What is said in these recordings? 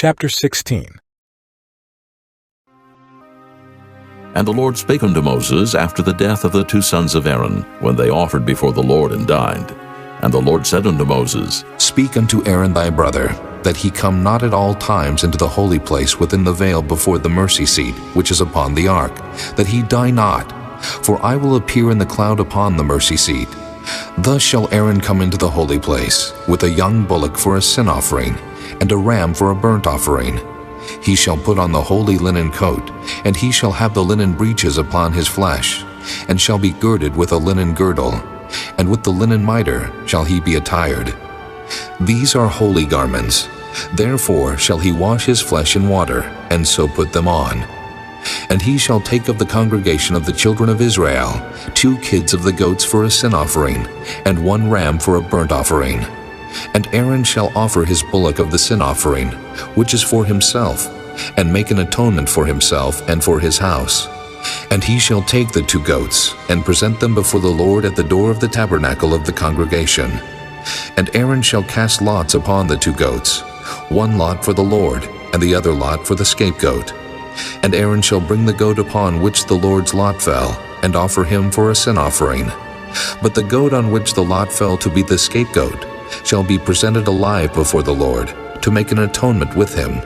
Chapter 16. And the Lord spake unto Moses after the death of the two sons of Aaron, when they offered before the Lord and died. And the Lord said unto Moses, Speak unto Aaron thy brother, that he come not at all times into the holy place within the veil before the mercy seat, which is upon the ark, that he die not. For I will appear in the cloud upon the mercy seat. Thus shall Aaron come into the holy place, with a young bullock for a sin offering, and a ram for a burnt offering. He shall put on the holy linen coat, and he shall have the linen breeches upon his flesh, and shall be girded with a linen girdle, and with the linen mitre shall he be attired. These are holy garments. Therefore shall he wash his flesh in water, and so put them on. And he shall take of the congregation of the children of Israel 2 kids of the goats for a sin offering, and 1 ram for a burnt offering. And Aaron shall offer his bullock of the sin offering, which is for himself, and make an atonement for himself and for his house. And he shall take the 2 goats, and present them before the Lord at the door of the tabernacle of the congregation. And Aaron shall cast lots upon the 2 goats, 1 lot for the Lord, and the other lot for the scapegoat. And Aaron shall bring the goat upon which the Lord's lot fell, and offer him for a sin offering. But the goat on which the lot fell to be the scapegoat shall be presented alive before the Lord, to make an atonement with him,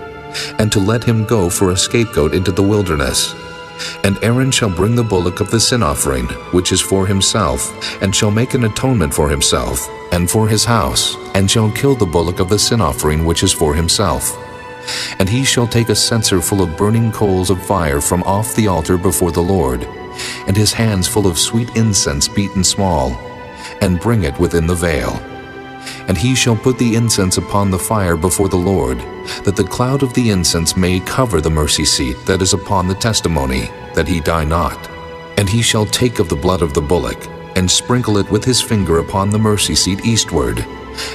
and to let him go for a scapegoat into the wilderness. And Aaron shall bring the bullock of the sin offering, which is for himself, and shall make an atonement for himself, and for his house, and shall kill the bullock of the sin offering which is for himself. And he shall take a censer full of burning coals of fire from off the altar before the Lord, and his hands full of sweet incense beaten small, and bring it within the veil. And he shall put the incense upon the fire before the Lord, that the cloud of the incense may cover the mercy seat that is upon the testimony, that he die not. And he shall take of the blood of the bullock, and sprinkle it with his finger upon the mercy seat eastward,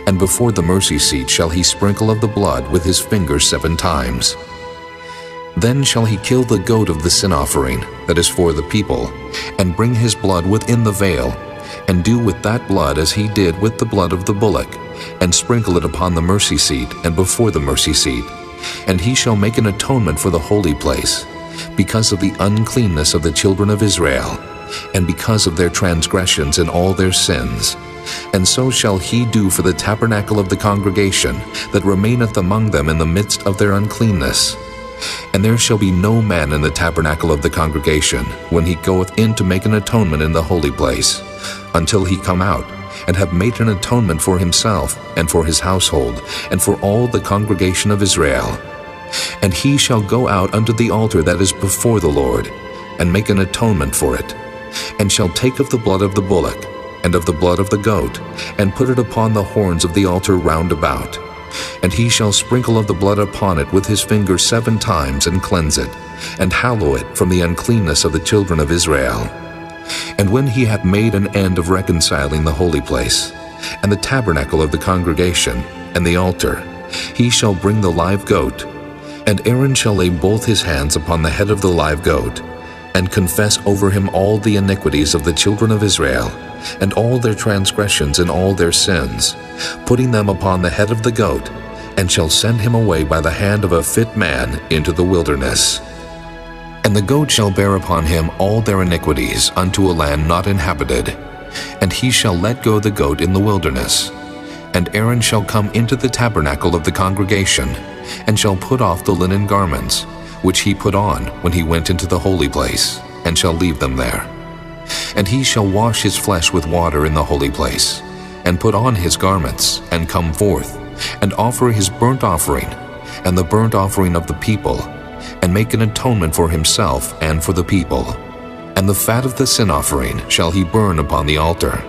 and before the mercy seat shall he sprinkle of the blood with his finger 7 times. Then shall he kill the goat of the sin offering, that is for the people, and bring his blood within the veil, and do with that blood as he did with the blood of the bullock, and sprinkle it upon the mercy seat and before the mercy seat. And he shall make an atonement for the holy place, because of the uncleanness of the children of Israel, and because of their transgressions and all their sins. And so shall he do for the tabernacle of the congregation that remaineth among them in the midst of their uncleanness. And there shall be no man in the tabernacle of the congregation when he goeth in to make an atonement in the holy place, until he come out, and have made an atonement for himself, and for his household, and for all the congregation of Israel. And he shall go out unto the altar that is before the Lord, and make an atonement for it, and shall take of the blood of the bullock, and of the blood of the goat, and put it upon the horns of the altar round about. And he shall sprinkle of the blood upon it with his finger 7 times, and cleanse it, and hallow it from the uncleanness of the children of Israel. And when he hath made an end of reconciling the holy place, and the tabernacle of the congregation, and the altar, he shall bring the live goat, and Aaron shall lay both his hands upon the head of the live goat, and confess over him all the iniquities of the children of Israel, and all their transgressions and all their sins, putting them upon the head of the goat, and shall send him away by the hand of a fit man into the wilderness. And the goat shall bear upon him all their iniquities unto a land not inhabited, and he shall let go the goat in the wilderness. And Aaron shall come into the tabernacle of the congregation, and shall put off the linen garments, which he put on when he went into the holy place, and shall leave them there. And he shall wash his flesh with water in the holy place, and put on his garments, and come forth, and offer his burnt offering, and the burnt offering of the people, and make an atonement for himself and for the people. And the fat of the sin offering shall he burn upon the altar.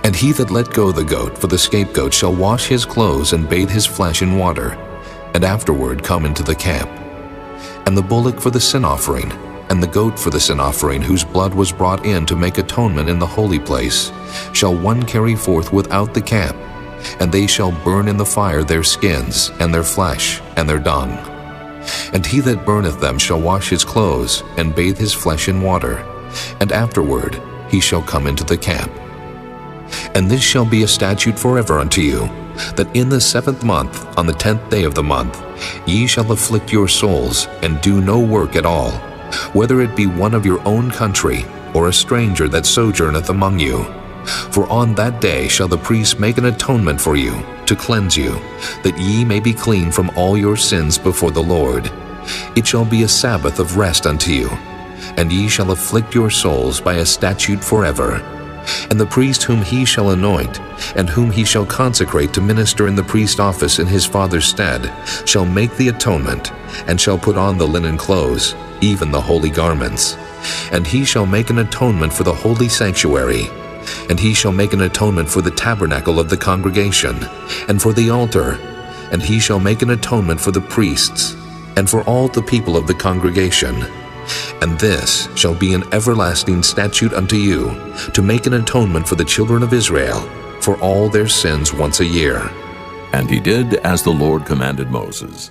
And he that let go the goat for the scapegoat shall wash his clothes and bathe his flesh in water, and afterward come into the camp. And the bullock for the sin offering, and the goat for the sin offering, whose blood was brought in to make atonement in the holy place, shall one carry forth without the camp, and they shall burn in the fire their skins, and their flesh, and their dung. And he that burneth them shall wash his clothes, and bathe his flesh in water, and afterward he shall come into the camp. And this shall be a statute forever unto you, that in the 7th month, on the 10th day of the month, ye shall afflict your souls, and do no work at all, whether it be one of your own country, or a stranger that sojourneth among you. For on that day shall the priest make an atonement for you, to cleanse you, that ye may be clean from all your sins before the Lord. It shall be a Sabbath of rest unto you, and ye shall afflict your souls by a statute forever. And the priest whom he shall anoint, and whom he shall consecrate to minister in the priest office in his father's stead, shall make the atonement, and shall put on the linen clothes, even the holy garments. And he shall make an atonement for the holy sanctuary, and he shall make an atonement for the tabernacle of the congregation, and for the altar, and he shall make an atonement for the priests, and for all the people of the congregation. And this shall be an everlasting statute unto you, to make an atonement for the children of Israel, for all their sins once a year. And he did as the Lord commanded Moses.